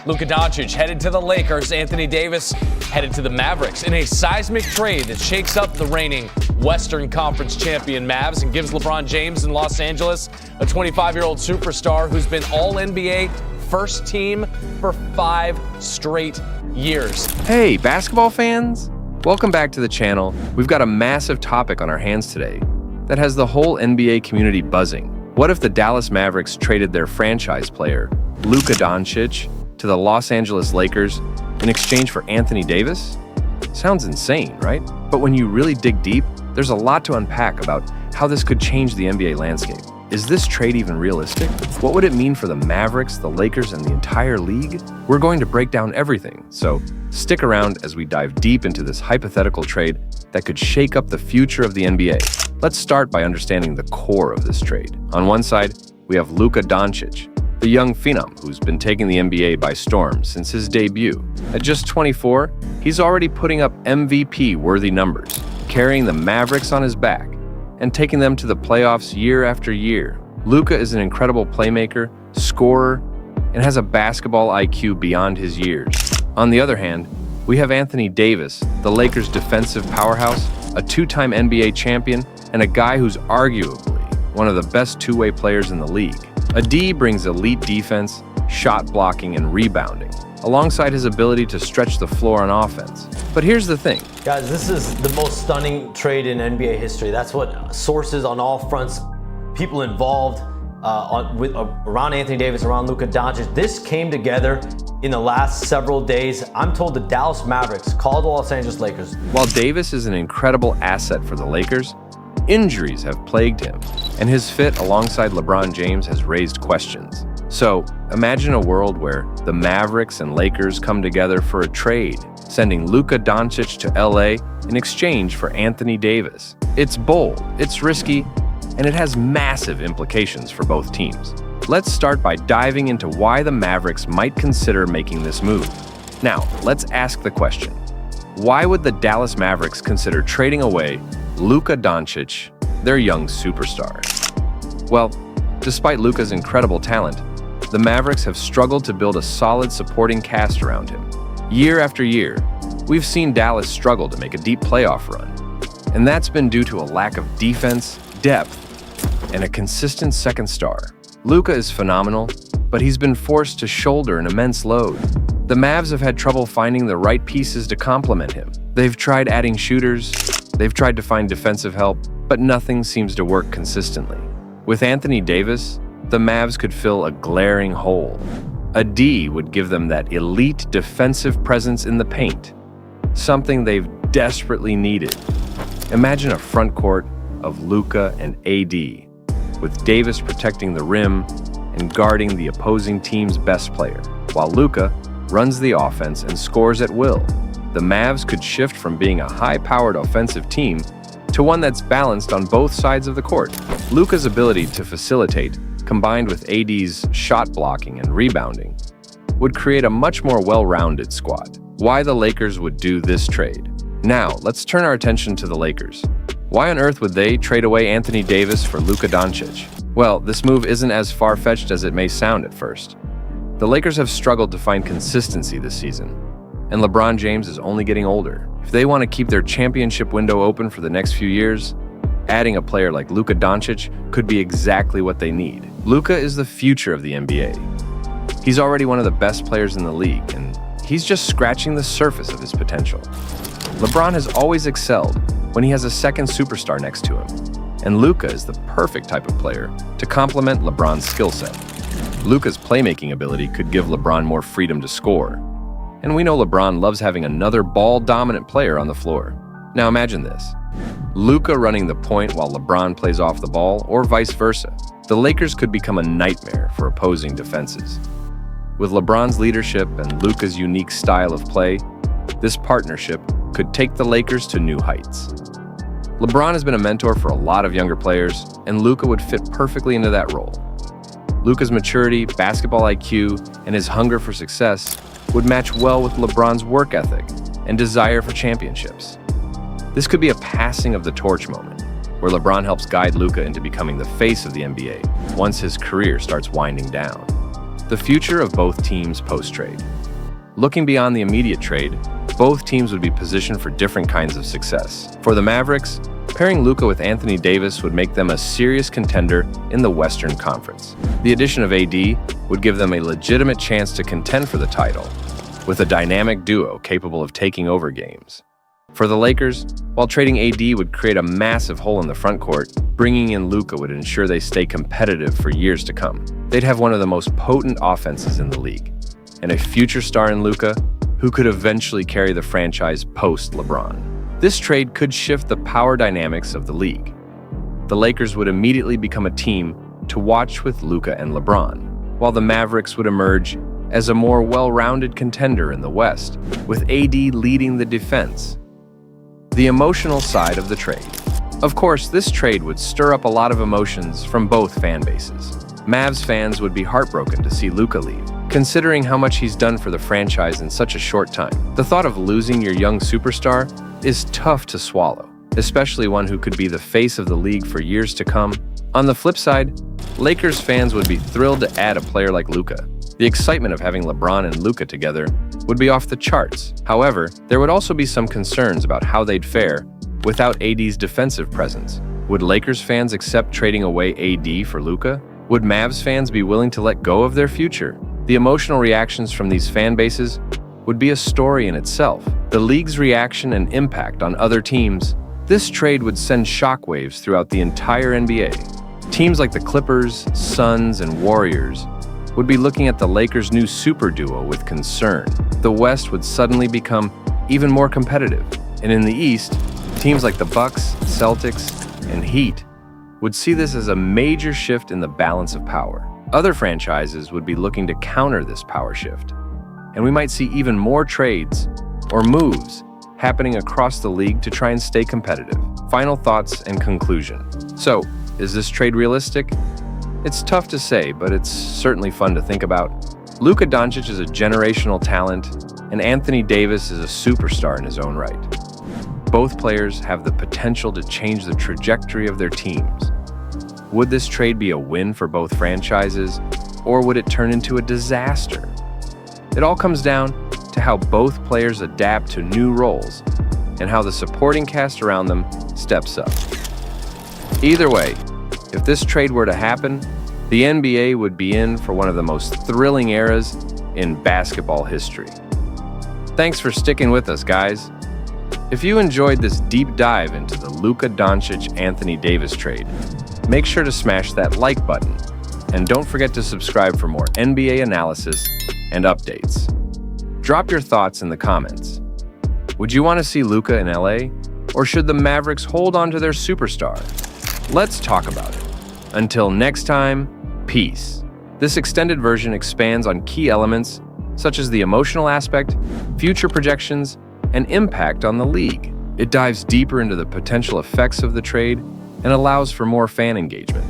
Luka Doncic headed to the Lakers. Anthony Davis headed to the Mavericks in a seismic trade that shakes up the reigning Western Conference champion Mavs and gives LeBron James in Los Angeles a 25-year-old superstar who's been All-NBA first team for 5 straight years. Hey, basketball fans! Welcome back to the channel. We've got a massive topic on our hands today that has the whole NBA community buzzing. What if the Dallas Mavericks traded their franchise player, Luka Doncic, to the Los Angeles Lakers in exchange for Anthony Davis? Sounds insane, right? But when you really dig deep, there's a lot to unpack about how this could change the NBA landscape. Is this trade even realistic? What would it mean for the Mavericks, the Lakers, and the entire league? We're going to break down everything, so stick around as we dive deep into this hypothetical trade that could shake up the future of the NBA. Let's start by understanding the core of this trade. On one side, we have Luka Doncic, the young phenom who's been taking the NBA by storm since his debut. At just 24, he's already putting up MVP-worthy numbers, carrying the Mavericks on his back and taking them to the playoffs year after year. Luka is an incredible playmaker, scorer, and has a basketball IQ beyond his years. On the other hand, we have Anthony Davis, the Lakers' defensive powerhouse, a 2-time NBA champion, and a guy who's arguably one of the best two-way players in the league. A D brings elite defense, shot blocking, and rebounding, alongside his ability to stretch the floor on offense. But here's the thing. Guys, this is the most stunning trade in NBA history. That's what sources on all fronts, people involved around Anthony Davis, around Luka Doncic. This came together in the last several days. I'm told the Dallas Mavericks called the Los Angeles Lakers. While Davis is an incredible asset for the Lakers, injuries have plagued him, and his fit alongside LeBron James has raised questions. So, imagine a world where the Mavericks and Lakers come together for a trade, sending Luka Doncic to LA in exchange for Anthony Davis. It's bold, it's risky, and it has massive implications for both teams. Let's start by diving into why the Mavericks might consider making this move. Now, let's ask the question. Why would the Dallas Mavericks consider trading away Luka Doncic, their young superstar? Well, despite Luka's incredible talent, the Mavericks have struggled to build a solid supporting cast around him. Year after year, we've seen Dallas struggle to make a deep playoff run, and that's been due to a lack of defense, depth, and a consistent second star. Luka is phenomenal, but he's been forced to shoulder an immense load. The Mavs have had trouble finding the right pieces to complement him. They've tried adding shooters, they've tried to find defensive help, but nothing seems to work consistently. With Anthony Davis, the Mavs could fill a glaring hole. A D would give them that elite defensive presence in the paint, something they've desperately needed. Imagine a front court of Luka and AD, with Davis protecting the rim and guarding the opposing team's best player, while Luka runs the offense and scores at will. The Mavs could shift from being a high-powered offensive team to one that's balanced on both sides of the court. Luka's ability to facilitate, combined with AD's shot blocking and rebounding, would create a much more well-rounded squad. Why the Lakers would do this trade? Now, let's turn our attention to the Lakers. Why on earth would they trade away Anthony Davis for Luka Doncic? Well, this move isn't as far-fetched as it may sound at first. The Lakers have struggled to find consistency this season, and LeBron James is only getting older. If they want to keep their championship window open for the next few years, adding a player like Luka Doncic could be exactly what they need. Luka is the future of the NBA. He's already one of the best players in the league, and he's just scratching the surface of his potential. LeBron has always excelled when he has a second superstar next to him, and Luka is the perfect type of player to complement LeBron's skill set. Luka's playmaking ability could give LeBron more freedom to score, and we know LeBron loves having another ball-dominant player on the floor. Now imagine this. Luka running the point while LeBron plays off the ball, or vice versa. The Lakers could become a nightmare for opposing defenses. With LeBron's leadership and Luka's unique style of play, this partnership could take the Lakers to new heights. LeBron has been a mentor for a lot of younger players, and Luka would fit perfectly into that role. Luka's maturity, basketball IQ, and his hunger for success would match well with LeBron's work ethic and desire for championships. This could be a passing of the torch moment, where LeBron helps guide Luka into becoming the face of the NBA once his career starts winding down. the future of both teams post-trade. Looking beyond the immediate trade, both teams would be positioned for different kinds of success. For the Mavericks, pairing Luka with Anthony Davis would make them a serious contender in the Western Conference. The addition of AD would give them a legitimate chance to contend for the title, with a dynamic duo capable of taking over games. For the Lakers, while trading AD would create a massive hole in the front court, bringing in Luka would ensure they stay competitive for years to come. They'd have one of the most potent offenses in the league, and a future star in Luka who could eventually carry the franchise post-LeBron. This trade could shift the power dynamics of the league. The Lakers would immediately become a team to watch with Luka and LeBron, while the Mavericks would emerge as a more well-rounded contender in the West, with AD leading the defense. The emotional side of the trade. Of course, this trade would stir up a lot of emotions from both fan bases. Mavs fans would be heartbroken to see Luka leave, considering how much he's done for the franchise in such a short time. The thought of losing your young superstar is tough to swallow, especially one who could be the face of the league for years to come. On the flip side, Lakers fans would be thrilled to add a player like Luka. The excitement of having LeBron and Luka together would be off the charts. However, there would also be some concerns about how they'd fare without AD's defensive presence. Would Lakers fans accept trading away AD for Luka? Would Mavs fans be willing to let go of their future? The emotional reactions from these fan bases would be a story in itself. The league's reaction and impact on other teams. This trade would send shockwaves throughout the entire NBA. Teams like the Clippers, Suns, and Warriors would be looking at the Lakers' new super duo with concern. The West would suddenly become even more competitive, and in the East, teams like the Bucks, Celtics, and Heat would see this as a major shift in the balance of power. Other franchises would be looking to counter this power shift, and we might see even more trades or moves happening across the league to try and stay competitive. Final thoughts and conclusion. So, is this trade realistic? It's tough to say, but it's certainly fun to think about. Luka Doncic is a generational talent, and Anthony Davis is a superstar in his own right. Both players have the potential to change the trajectory of their teams. Would this trade be a win for both franchises, or would it turn into a disaster? It all comes down to how both players adapt to new roles and how the supporting cast around them steps up. Either way, if this trade were to happen, the NBA would be in for one of the most thrilling eras in basketball history. Thanks for sticking with us, guys. If you enjoyed this deep dive into the Luka Doncic-Anthony Davis trade, make sure to smash that like button, and don't forget to subscribe for more NBA analysis and updates. Drop your thoughts in the comments. Would you want to see Luka in LA, or should the Mavericks hold on to their superstar? Let's talk about it. Until next time, peace. This extended version expands on key elements such as the emotional aspect, future projections, and impact on the league. It dives deeper into the potential effects of the trade and allows for more fan engagement.